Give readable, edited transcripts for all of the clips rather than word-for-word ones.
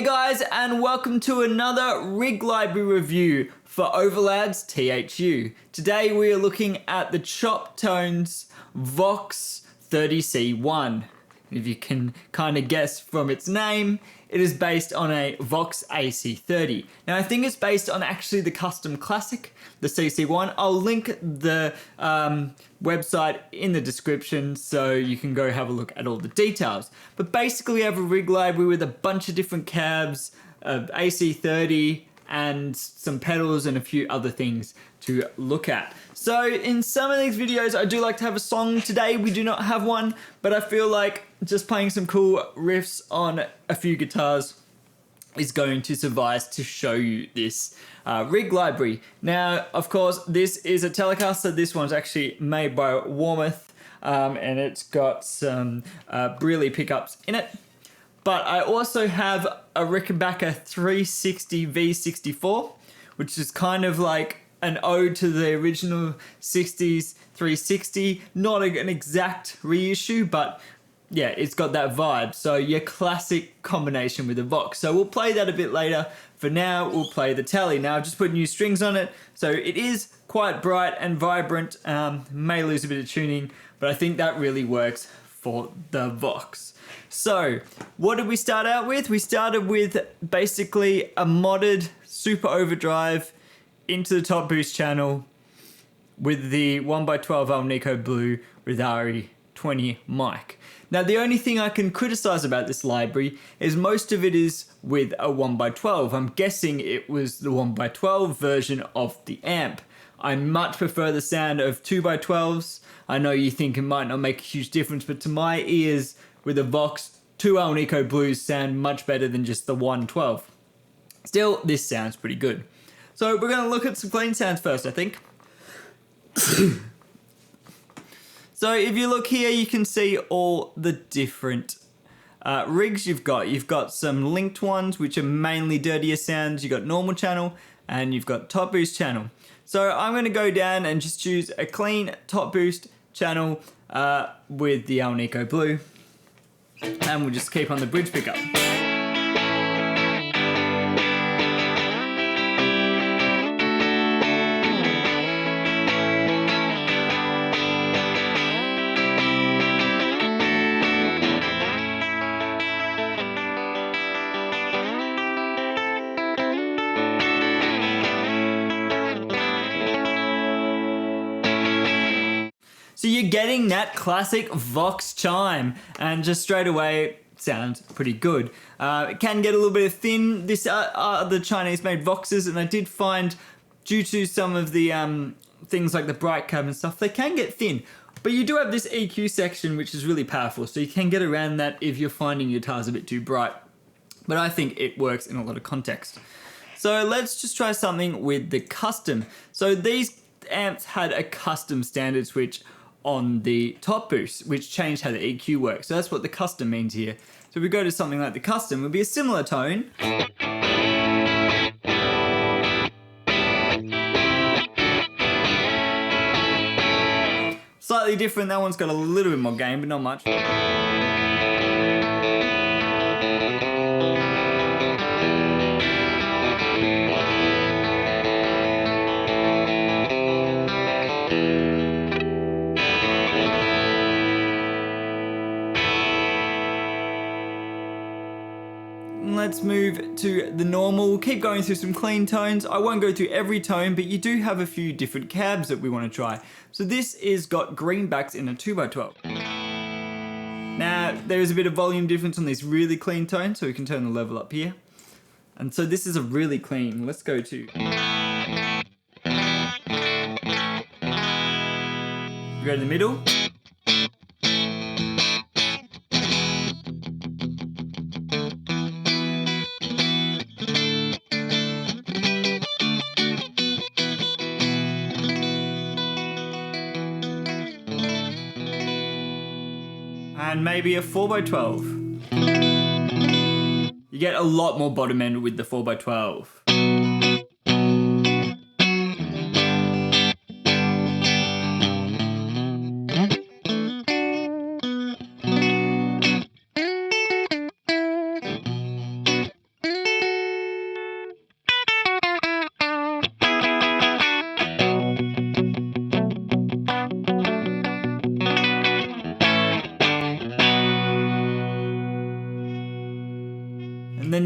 Hey guys, and welcome to another rig library review for Overlad's THU. Today we are looking at the Choptones VOCS 30C1. If you can kind of guess from its name, it is based on a VOCS AC30. Now I think it's based on actually the custom classic, the CC1. I'll link the website in the description so you can go have a look at all the details. But basically we have a rig library with a bunch of different cabs, AC30 and some pedals and a few other things to look at. So in some of these videos I do like to have a song. Today we do not have one, but I feel like just playing some cool riffs on a few guitars is going to suffice to show you this rig library. Now, of course, this is a Telecaster. This one's actually made by Warmouth, and it's got some Briley pickups in it. But I also have a Rickenbacker 360 V64, which is kind of like an ode to the original 60s 360. Not an exact reissue, but yeah, it's got that vibe. So your classic combination with the VOCS. So we'll play that a bit later. For now, we'll play the Tele. Now I've just put new strings on it. So it is quite bright and vibrant. May lose a bit of tuning, but I think that really works for the VOCS. So what did we start out with? We started with basically a modded super overdrive into the top boost channel with the 1x12 Alnico Blue with RE20 mic. Now the only thing I can criticize about this library is most of it is with a 1x12. I'm guessing it was the 1x12 version of the amp. I much prefer the sound of 2x12s. I know you think it might not make a huge difference, but to my ears with a VOCS, 2 Alnico Blues sound much better than just the 112. Still, this sounds pretty good. So we're going to look at some clean sounds first, I think. So if you look here, you can see all the different rigs you've got. You've got some linked ones, which are mainly dirtier sounds. You've got normal channel and you've got top boost channel. So I'm going to go down and just choose a clean top boost channel with the Alnico Blue. And we'll just keep on the bridge pickup. So you're getting that classic VOCS chime, and just straight away sounds pretty good. It can get a little bit thin. This are the Chinese-made VOCSes, and I did find, due to some of the things like the bright cab and stuff, they can get thin. But you do have this EQ section, which is really powerful, so you can get around that if you're finding your guitars a bit too bright. But I think it works in a lot of context. So let's just try something with the custom. So these amps had a custom standard switch on the top boost, which changed how the EQ works. So that's what the custom means here. So if we go to something like the custom, it would be a similar tone. Slightly different, that one's got a little bit more gain, but not much. Let's move to the normal. We'll keep going through some clean tones. I won't go through every tone, but you do have a few different cabs that we want to try. So this is got greenbacks in a 2x12. Now, there is a bit of volume difference on this really clean tone, so we can turn the level up here. And so this is a really clean. Let's go to... We go to the middle. And maybe a 4x12. You get a lot more bottom end with the 4x12.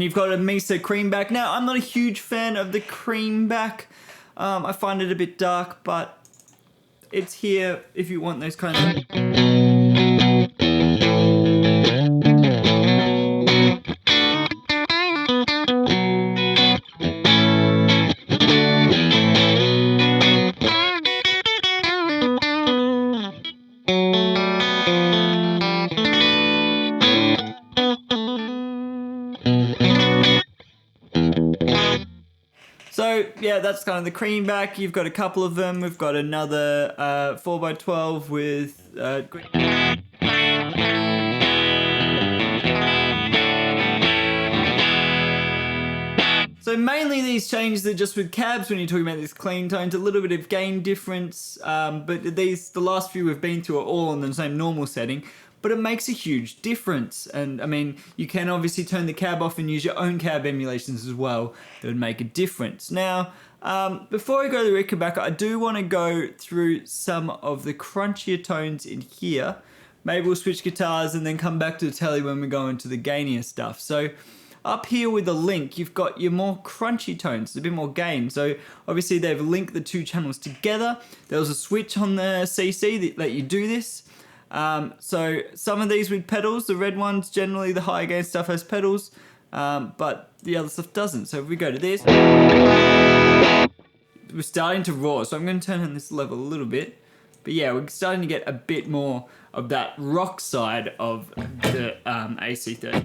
you've got a Mesa creamback. Now, I'm not a huge fan of the creamback. I find it a bit dark, but it's here if you want those kind of... So yeah, that's kind of the creamback. You've got a couple of them. We've got another 4x12 with so mainly these changes are just with cabs when you're talking about this clean tones, a little bit of gain difference, but the last few we've been through are all on the same normal setting. But it makes a huge difference. And I mean, you can obviously turn the cab off and use your own cab emulations as well. That would make a difference. Now, before I go to the Rickenbacker, I do want to go through some of the crunchier tones in here. Maybe we'll switch guitars and then come back to the telly when we go into the gainier stuff. So up here with the link, you've got your more crunchy tones, a bit more gain. So obviously they've linked the two channels together. There was a switch on the CC that let you do this. So some of these with pedals, the red ones, generally the high gain stuff has pedals, but the other stuff doesn't. So if we go to this, we're starting to roar. So I'm going to turn on this level a little bit, but yeah, we're starting to get a bit more of that rock side of the AC30.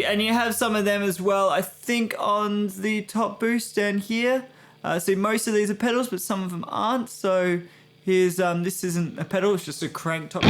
And you have some of them as well, I think, on the top boost down here. So most of these are pedals, but some of them aren't. So here's, this isn't a pedal, it's just a crank top.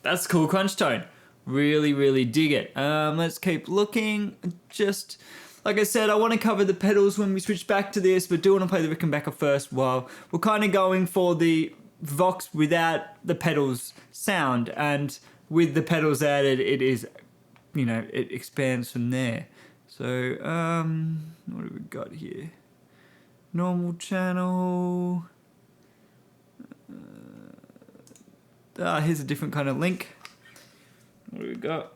That's a cool crunch tone. Really, really dig it. Let's keep looking. Just, like I said, I want to cover the pedals when we switch back to this, but do want to play the Rickenbacker first while we're kind of going for the VOCS without the pedals sound. And with the pedals added, it is, you know, it expands from there. So, what have we got here? Normal channel. Here's a different kind of link. What do we got?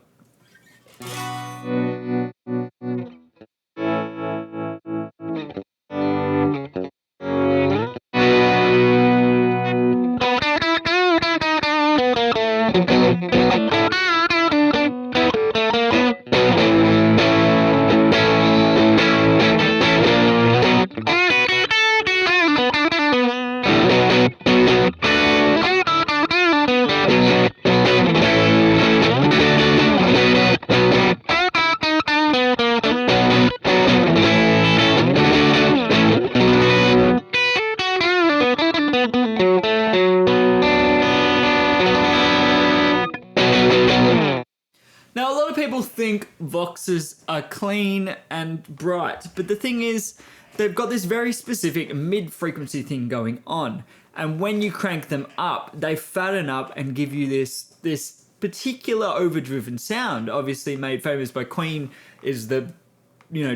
Now, a lot of people think Voxes are clean and bright, but the thing is, they've got this very specific mid-frequency thing going on. And when you crank them up, they fatten up and give you this particular overdriven sound. Obviously made famous by Queen is the,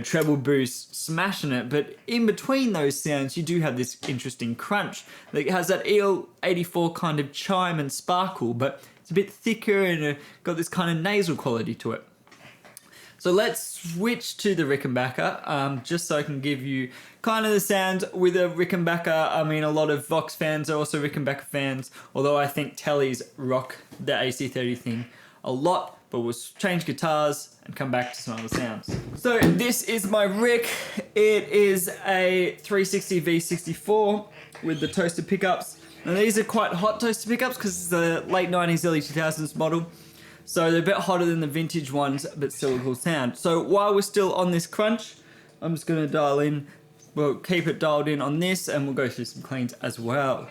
treble boost smashing it. But in between those sounds, you do have this interesting crunch that has that EL84 kind of chime and sparkle, but it's a bit thicker and got this kind of nasal quality to it. So let's switch to the Rickenbacker, just so I can give you kind of the sound with a Rickenbacker. I mean, a lot of Vox fans are also Rickenbacker fans, although I think Tellies rock the AC30 thing a lot, but we'll change guitars and come back to some other sounds. So this is my Rick. It is a 360 V64 with the toaster pickups. And these are quite hot toaster pickups because it's the late 90s, early 2000s model. So they're a bit hotter than the vintage ones, but still a cool sound. So while we're still on this crunch, I'm just gonna dial in, we'll keep it dialed in on this and we'll go through some cleans as well.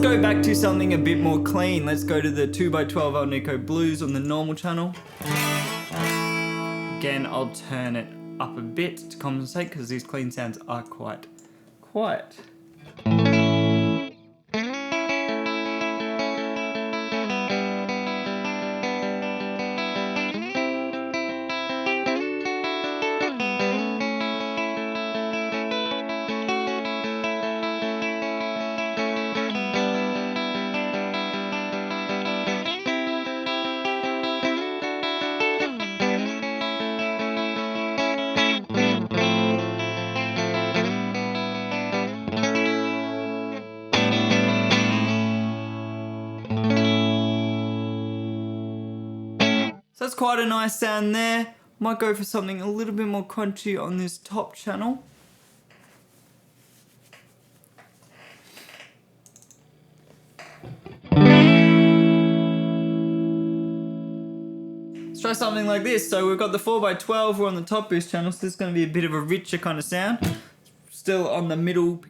Go back to something a bit more clean. Let's go to the 2x12 Alnico Blues on the normal channel. Again, I'll turn it up a bit to compensate because these clean sounds are quite quiet. So that's quite a nice sound there. Might go for something a little bit more crunchy on this top channel. Let's try something like this. So we've got the 4x12, we're on the top boost channel, so this is going to be a bit of a richer kind of sound. Still on the middle.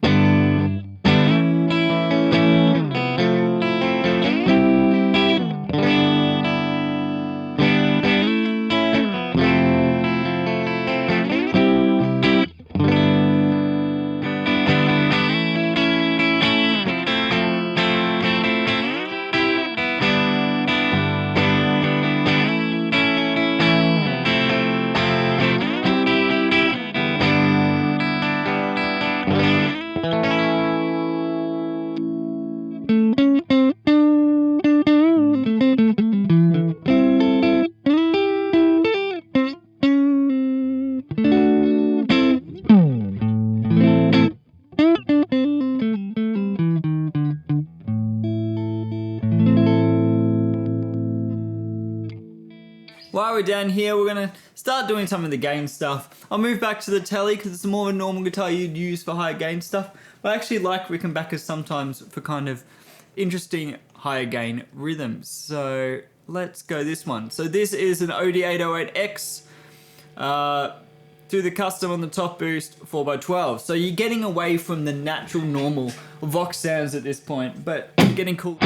While we're down here, we're going to start doing some of the gain stuff. I'll move back to the Telly because it's more of a normal guitar you'd use for higher gain stuff. But I actually like Rickenbackers sometimes for kind of interesting higher gain rhythms. So let's go this one. So this is an OD808X through the custom on the top boost 4x12. So you're getting away from the natural normal Vox sounds at this point, but you're getting cool.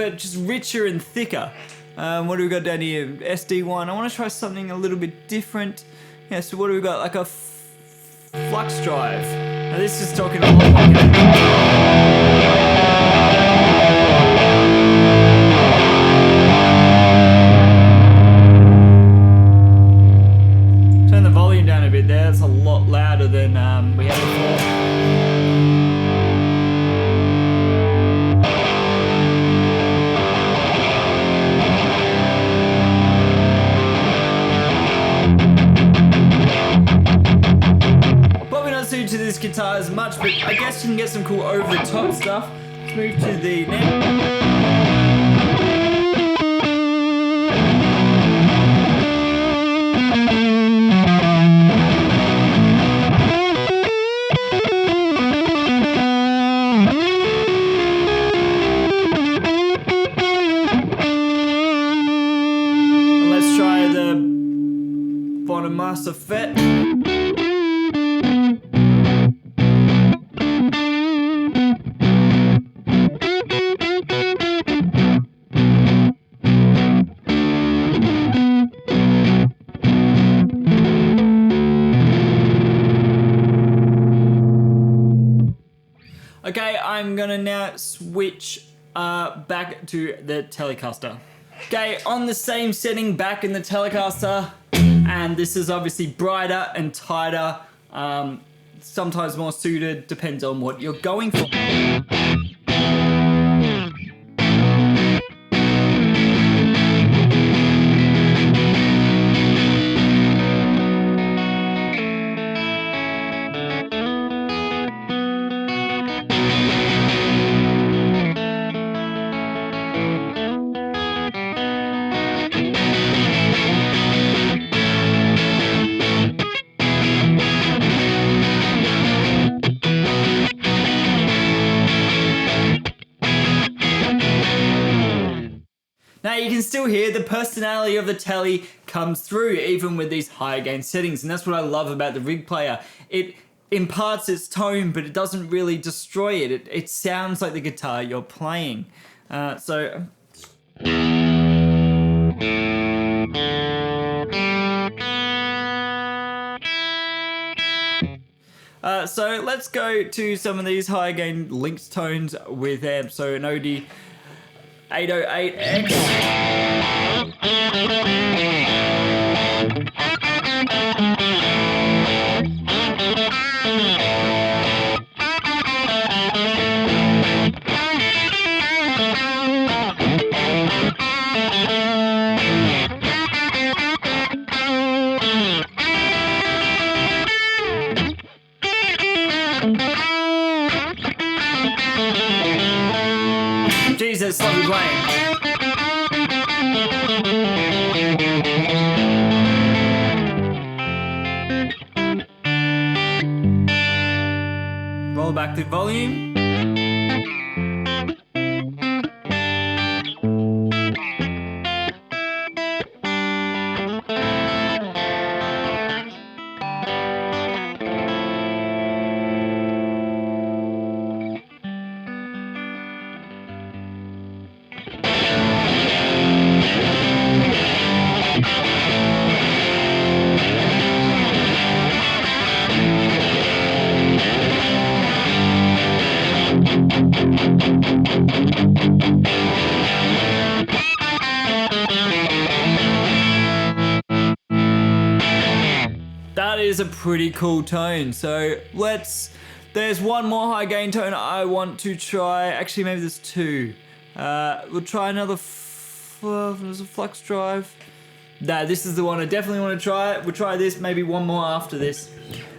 bit just richer and thicker. What do we got down here? SD1. I want to try something a little bit different. Yeah, so what do we got? Like a flux drive. Now this is talking a lot like turn the volume down a bit there. It's a lot louder than we had before. To this guitar as much, but I guess you can get some cool over-the-top stuff. Let's move to the next. Let's try the bottom master fret. Okay, I'm gonna now switch back to the Telecaster. Okay, on the same setting back in the Telecaster, and this is obviously brighter and tighter, sometimes more suited, depends on what you're going for. Now you can still hear the personality of the Telly comes through even with these higher gain settings, and that's what I love about the Rig Player. It imparts its tone, but it doesn't really destroy it. It sounds like the guitar you're playing. So let's go to some of these high gain linked tones with amps. So an OD 808X. Jesus, stop me playing. Roll back the volume. That is a pretty cool tone. So there's one more high gain tone I want to try. Actually, maybe there's two. We'll try another, there's a flux drive. No, this is the one I definitely want to try. We'll try this, maybe one more after this.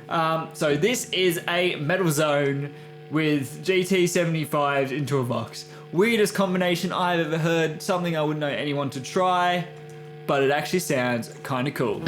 So this is a Metal Zone with GT75s into a VOCS. Weirdest combination I've ever heard, something I wouldn't know anyone to try, but it actually sounds kind of cool.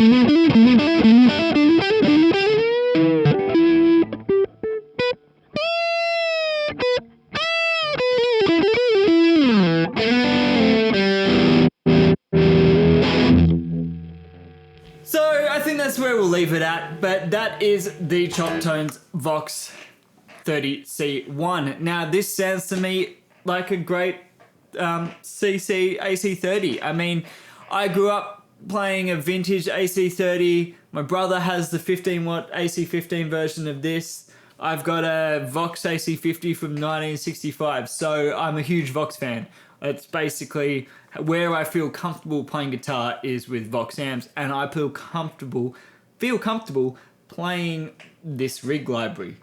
So I think that's where we'll leave it at, but that is the Choptones VOCS 30C1. Now this sounds to me like a great CC AC30. I mean, I grew up playing a vintage AC30. My brother has the 15 watt AC15 version of this. I've got a VOCS AC50 from 1965, so I'm a huge VOCS fan. It's basically where I feel comfortable playing guitar is with VOCS amps, and I feel comfortable playing this rig library.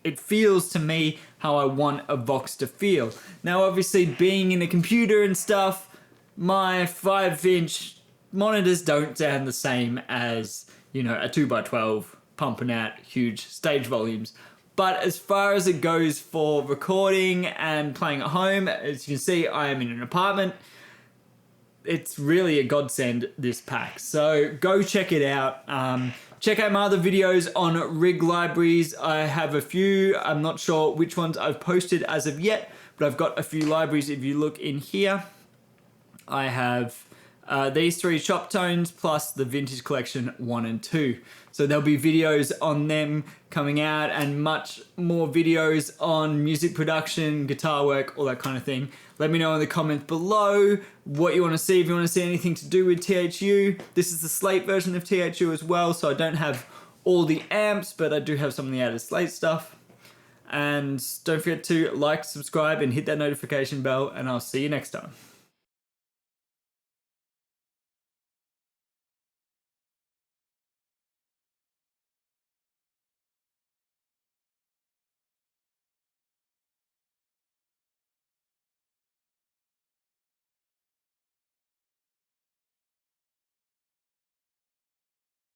It feels to me how I want a VOCS to feel. Now obviously being in a computer and stuff, my 5-inch monitors don't sound the same as, you know, a 2x12 pumping out huge stage volumes. But as far as it goes for recording and playing at home, as you can see, I am in an apartment. It's really a godsend, this pack. So go check it out. Check out my other videos on rig libraries. I have a few. I'm not sure which ones I've posted as of yet, but I've got a few libraries. If you look in here, I have these 3 Choptones plus the Vintage Collection 1 and 2. So there'll be videos on them coming out and much more videos on music production, guitar work, all that kind of thing. Let me know in the comments below what you want to see. If you want to see anything to do with THU, this is the Slate version of THU as well, so I don't have all the amps, but I do have some of the added Slate stuff. And don't forget to like, subscribe, and hit that notification bell, and I'll see you next time.